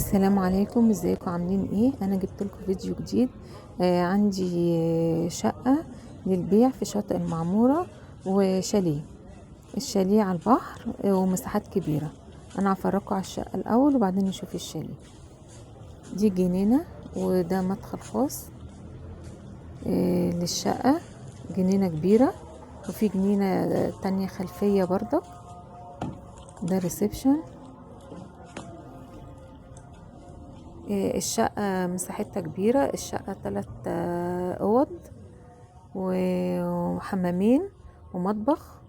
السلام عليكم، ازيكم عاملين ايه؟ انا جبت لكم فيديو جديد. عندي شقة للبيع في شاطئ المعمورة وشاليه. الشاليه على البحر ومساحات كبيرة. انا هفرجكم على الشقة الاول وبعدين نشوف الشاليه. دي جنينة وده مدخل خاص للشقة. جنينة كبيرة وفي جنينة تانية خلفية برضك. ده ريسبشن. الشقة مساحتها كبيرة. الشقة 3 اوض وحمامين ومطبخ.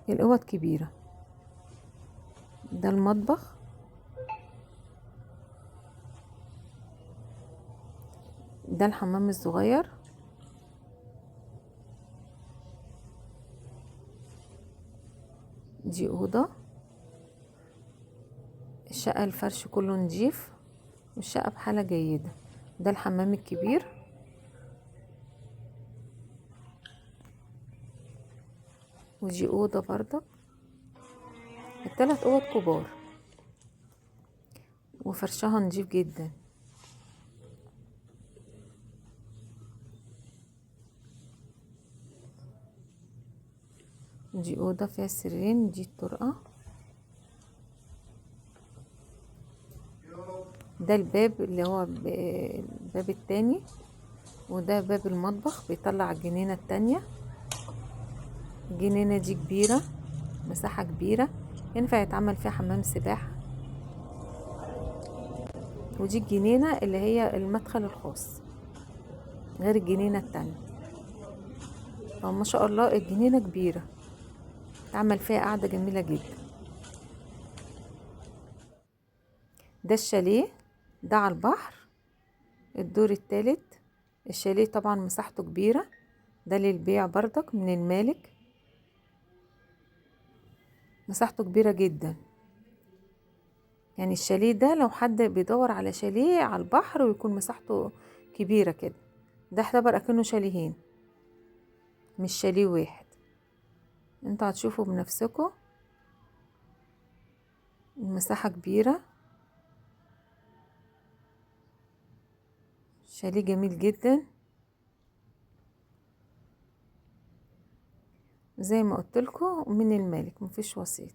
الاوض كبيرة. ده المطبخ. ده الحمام الصغير. دي اوضة. الشقة الفرش كله نضيف والشقة بحالة جيدة. ده الحمام الكبير. ودي اوضة برضك. ال3 اوض كبار وفرشها نضيف جدا. دي اوضة فيها سريرين. دي الطرقة. ده الباب اللي هو الباب التاني. وده باب المطبخ بيطلع على الجنينة التانية. الجنينة دي كبيرة. مساحة كبيرة ينفع يتعمل فيها حمام سباحة. ودي الجنينة اللي هي المدخل الخاص غير الجنينة التانية. فما شاء الله الجنينة كبيرة تعمل فيها قعدة جميلة جدا. ده الشاليه. ده على البحر. الدور الثالث. الشاليه طبعا مساحته كبيرة. ده للبيع برضك من المالك. مساحته كبيرة جدا. يعني الشاليه ده لو حد بيدور على شاليه على البحر ويكون مساحته كبيرة كده، ده اعتبر اكنه شاليهين مش شاليه واحد. انتوا هتشوفوا بنفسكم. المساحة كبيرة. شاليه جميل جدا. زي ما قلت لكم من المالك مفيش وسيط.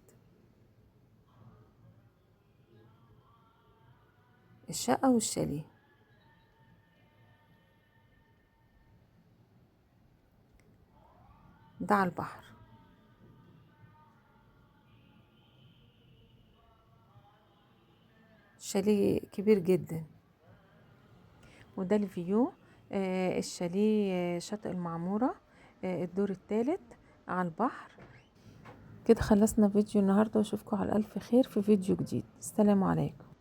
الشقة والشاليه. ده على البحر. شاليه كبير جدا. وده الفيو. الشاليه شاطئ المعمورة. الدور الثالث على البحر. كده خلصنا فيديو النهاردة واشوفكم على ألف خير في فيديو جديد. السلام عليكم.